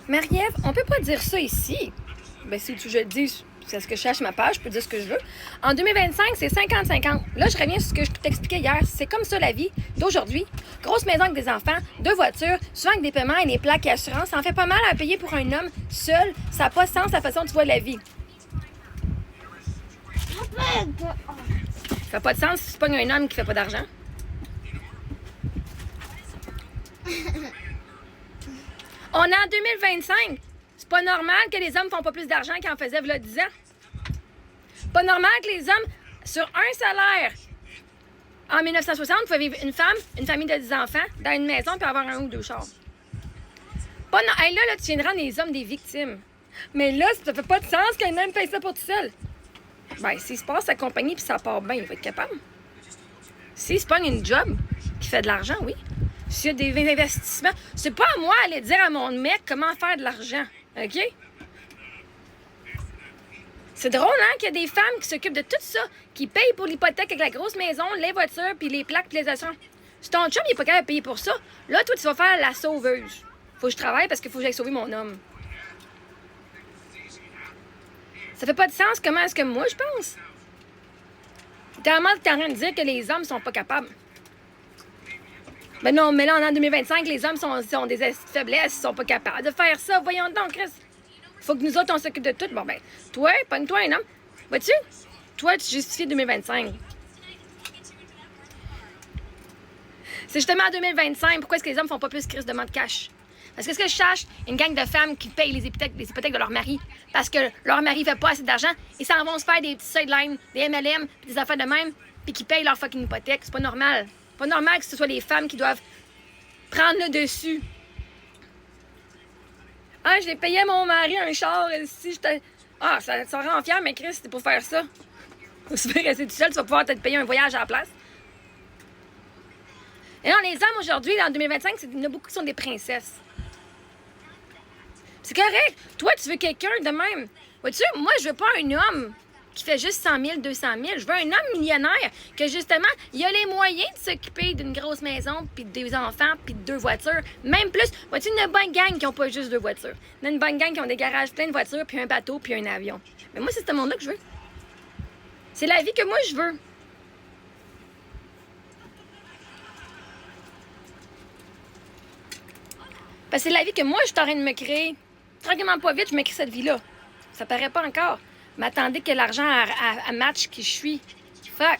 Marie-Ève, on peut pas dire ça ici. Ben, si je le dis, c'est ce que je cherche ma page, je peux dire ce que je veux. En 2025, c'est 50-50. Là, je reviens sur ce que je t'expliquais hier. C'est comme ça la vie d'aujourd'hui. Grosse maison avec des enfants, 2 voitures, souvent avec des paiements et des plaques et assurances. Ça en fait pas mal à payer pour un homme seul. Ça n'a pas de sens la façon dont tu vois la vie. Ça n'a pas de sens si tu pognes un homme qui fait pas d'argent. On est en 2025. C'est pas normal que les hommes font pas plus d'argent qu'ils en faisaient il y a 10 ans. Pas normal que les hommes, sur un salaire, en 1960, pouvaient vivre une femme, une famille de 10 enfants, dans une maison, puis avoir un ou 2 chars. Pas non... Hey, là, tu viens de rendre les hommes des victimes. Mais là, ça fait pas de sens qu'un homme fasse ça pour tout seul. Ben, s'il se passe sa compagnie puis ça part bien, il va être capable. S'il se pogne une job qui fait de l'argent, oui. S'il y a des investissements, c'est pas à moi d'aller dire à mon mec comment faire de l'argent. OK? C'est drôle, hein, qu'il y a des femmes qui s'occupent de tout ça, qui payent pour l'hypothèque avec la grosse maison, les voitures, puis les plaques, puis les assurances. Si ton chum, il est pas capable de payer pour ça, là, toi, tu vas faire la sauveuse. Faut que je travaille parce qu'il faut que j'aille sauver mon homme. Ça fait pas de sens comment est-ce que moi, je pense. Tellement que t'es en train de dire que les hommes sont pas capables. Ben non, mais là, en 2025, les hommes sont des faiblesses, ils sont pas capables de faire ça. Voyons donc, Chris. Faut que nous autres, on s'occupe de tout. Bon, ben, toi, pogne-toi un homme. Vois-tu? Toi, tu justifies 2025. C'est justement en 2025, pourquoi est-ce que les hommes font pas plus Chris de demande cash? Parce que ce que je cherche, une gang de femmes qui payent les hypothèques de leur mari parce que leur mari fait pas assez d'argent, ils s'en vont se faire des petits sidelines, des MLM, puis des affaires de même, puis qui payent leur fucking hypothèque. C'est pas normal. Pas normal que ce soit les femmes qui doivent prendre le dessus. Ah, j'ai payé à mon mari un char ici. Ah, ça rend fier, mais Chris, c'était pour faire ça. Tu vas rester tout seul, tu vas pouvoir te payer un voyage à la place. Et non, les hommes aujourd'hui, en 2025, il y en a beaucoup qui sont des princesses. C'est correct. Toi, tu veux quelqu'un de même. Vois-tu, moi, je veux pas un homme qui fait juste 100 000, 200 000. Je veux un homme millionnaire que, justement, il a les moyens de s'occuper d'une grosse maison, puis de 2 enfants, puis de 2 voitures. Même plus. Vois-tu, il y a une bonne gang qui n'ont pas juste 2 voitures. Il y a une bonne gang qui ont des garages pleins de voitures, puis un bateau, puis un avion. Mais moi, c'est ce monde-là que je veux. C'est la vie que moi, je veux. Parce que c'est la vie que moi, je suis en train de me créer. Tranquillement pas vite, je me crée cette vie-là. Ça paraît pas encore. Mais attendez que l'argent à match qui je suis. Fuck.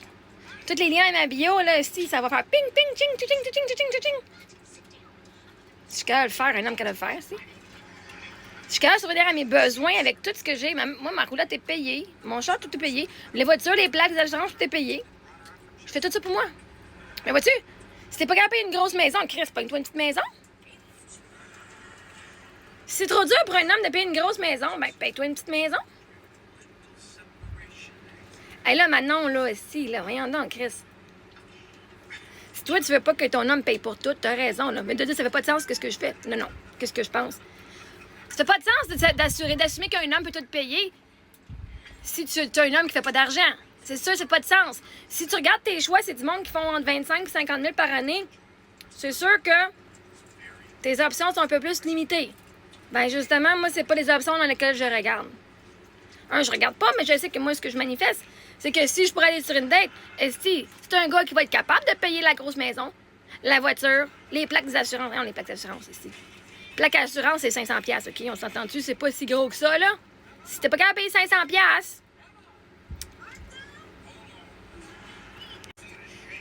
Tous les liens à ma bio, là, ici, ça va faire ping, ping, ching, ching, ching, ching, ching, ching. Si je suis capable de le faire, un homme qui a le faire, si. Si je suis capable de surveiller à mes besoins avec tout ce que j'ai. Moi, ma roulotte est payée. Mon char, tout est payé. Les voitures, les plaques, les assurances, tout est payé. Je fais tout ça pour moi. Mais vois-tu, si t'es pas capable de payer une grosse maison, Chris, pogne-toi une petite maison. Si c'est trop dur pour un homme de payer une grosse maison, ben paye-toi une petite maison. Hey, là, Manon, là, ici, là, voyons donc, Chris. Si toi, tu veux pas que ton homme paye pour tout, t'as raison, là. Mais de dire, ça fait pas de sens, qu'est-ce que je fais? Non, non, qu'est-ce que je pense? Ça fait pas de sens d'assumer qu'un homme peut tout payer si tu as un homme qui fait pas d'argent. C'est sûr, c'est pas de sens. Si tu regardes tes choix, c'est du monde qui font entre 25 et 50 000 par année. C'est sûr que tes options sont un peu plus limitées. Ben justement, moi, c'est pas les options dans lesquelles je regarde. Je regarde pas, mais je sais que moi, ce que je manifeste, c'est que si je pourrais aller sur une date, si c'est un gars qui va être capable de payer la grosse maison, la voiture, les plaques d'assurance. Non, les plaques d'assurance ici. Plaques d'assurance, c'est 500$, OK? On s'entend-tu? C'est pas si gros que ça, là. Si t'es pas capable de payer 500$.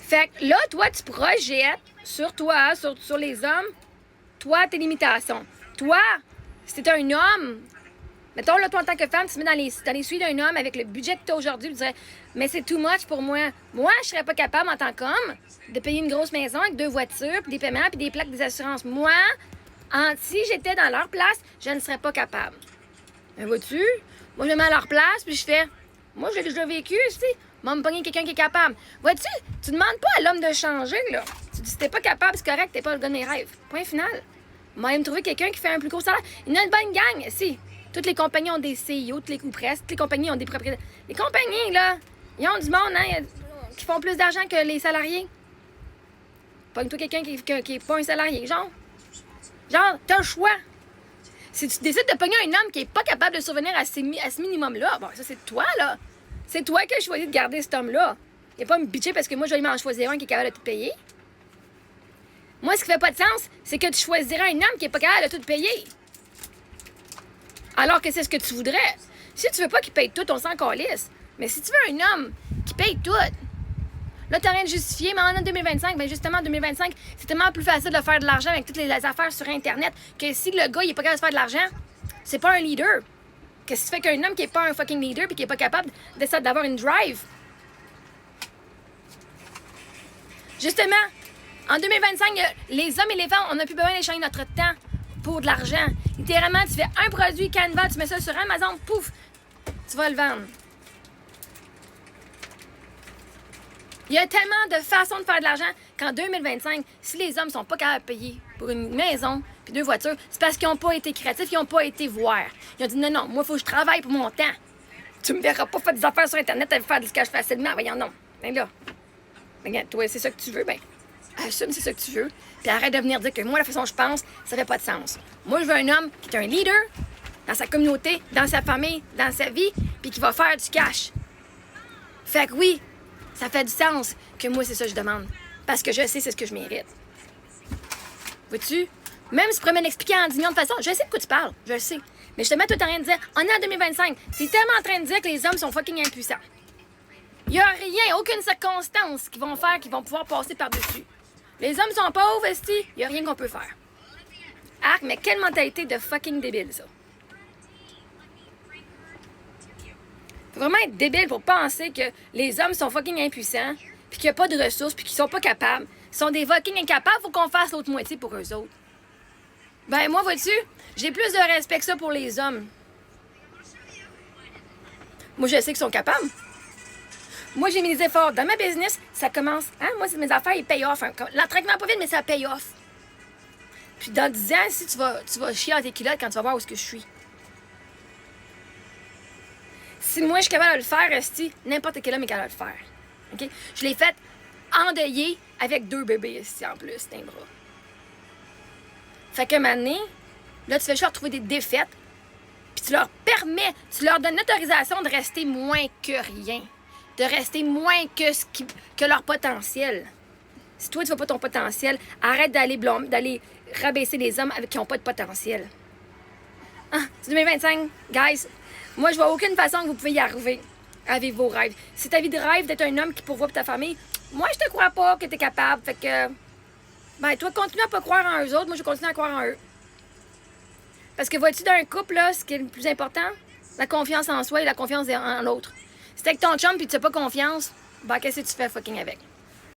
Fait que là, toi, tu projettes sur toi, sur les hommes, toi, tes limitations. Toi, si t'es un homme, mettons, là, toi, en tant que femme, tu te mets dans les souliers d'un homme avec le budget que tu as aujourd'hui, tu dirais, mais c'est too much pour moi. Moi, je serais pas capable, en tant qu'homme, de payer une grosse maison avec 2 voitures, puis des paiements, puis des plaques, des assurances. Moi, si j'étais dans leur place, je ne serais pas capable. Mais vois-tu, moi, je me mets à leur place, puis je fais, moi, je l'ai déjà vécu, tu sais, moi, me pogner quelqu'un qui est capable. Vois-tu, tu demandes pas à l'homme de changer, là. Tu dis, si t'es pas capable, c'est correct, t'es pas le gars de mes rêves. Point final. Moi, me trouver quelqu'un qui fait un plus gros salaire. Il y a une bonne gang, si. Toutes les compagnies ont des CEO, ou presque. Toutes les compagnies ont des propriétaires. Les compagnies, là, ils ont du monde, hein, qui font plus d'argent que les salariés. Pogne-toi quelqu'un qui est pas un salarié, genre. Genre, t'as le choix. Si tu décides de pogner un homme qui est pas capable de survenir à ce minimum-là, bon, ça, c'est toi, là. C'est toi qui as choisi de garder cet homme-là. Il a pas à me bitcher parce que moi, je vais m'en choisir un qui est capable de tout payer. Moi, ce qui fait pas de sens, c'est que tu choisirais un homme qui est pas capable de tout payer. Alors que c'est ce que tu voudrais. Si tu veux pas qu'il paye tout, on s'en calisse. Mais si tu veux un homme qui paye tout, là, t'as rien de justifié, mais en 2025, ben justement, en 2025, c'est tellement plus facile de faire de l'argent avec toutes les affaires sur Internet que si le gars, il est pas capable de faire de l'argent, c'est pas un leader. Qu'est-ce que tu fais qu'un homme qui est pas un fucking leader puis qui est pas capable d'essayer d'avoir une drive? Justement, en 2025, les hommes et les femmes, on n'a plus besoin d'échanger notre temps pour de l'argent. Littéralement, tu fais un produit Canva, tu mets ça sur Amazon, pouf, tu vas le vendre. Il y a tellement de façons de faire de l'argent qu'en 2025, si les hommes sont pas capables de payer pour une maison puis 2 voitures, c'est parce qu'ils n'ont pas été créatifs, ils n'ont pas été voir. Ils ont dit non, moi, il faut que je travaille pour mon temps. Tu me verras pas faire des affaires sur Internet et faire du cash facilement. Voyons, non. Ben là, regarde, toi, c'est ça que tu veux, ben, assume c'est ça que tu veux. Puis arrête de venir dire que moi, la façon dont je pense, ça fait pas de sens. Moi, je veux un homme qui est un leader dans sa communauté, dans sa famille, dans sa vie, puis qui va faire du cash. Fait que oui, ça fait du sens que moi, c'est ça que je demande. Parce que je sais c'est ce que je mérite. Vois-tu? Même si tu pourrais me l'expliquer en 10 millions de façons, je sais de quoi tu parles, je le sais. Mais justement, toi, t'as rien de dire. On est en 2025. T'es tellement en train de dire que les hommes sont fucking impuissants. Il n'y a rien, aucune circonstance qui vont faire qu'ils vont pouvoir passer par-dessus. Les hommes sont pauvres, esti, il n'y a rien qu'on peut faire. Arc, mais quelle mentalité de fucking débile, ça. Faut vraiment être débile pour penser que les hommes sont fucking impuissants, puis qu'il n'y a pas de ressources, puis qu'ils sont pas capables. Ils sont des fucking incapables, faut qu'on fasse l'autre moitié pour eux autres. Ben, moi, vois-tu, j'ai plus de respect que ça pour les hommes. Moi, je sais qu'ils sont capables. Moi, j'ai mis des efforts dans ma business, ça commence. Hein? Moi, mes affaires, ils payent off. Hein? L'entraînement pas vite, mais ça paye off. Puis dans 10 ans, si tu vas chier dans tes culottes quand tu vas voir où est-ce que je suis. Si moi, je suis capable de le faire, esti, n'importe quel homme est capable de le faire. Okay? Je l'ai fait endeuiller avec 2 bébés ici en plus, d'un bras. Fait que maintenant, là, tu fais juste leur trouver des défaites, puis tu leur permets, tu leur donnes l'autorisation de rester moins que rien. De rester moins que leur potentiel. Si toi, tu vois pas ton potentiel, arrête d'aller rabaisser les hommes qui n'ont pas de potentiel. Ah, c'est 2025, guys. Moi, je vois aucune façon que vous pouvez y arriver à vivre vos rêves. Si ta vie de rêve d'être un homme qui pourvoit pour ta famille, moi, je te crois pas que tu es capable. Fait que, ben, toi, continue à pas croire en eux autres. Moi, je continue à croire en eux. Parce que, vois-tu, dans un couple, là, ce qui est le plus important, la confiance en soi et la confiance en l'autre. Si t'es avec ton chum et tu n'as pas confiance, ben, qu'est-ce que tu fais fucking avec?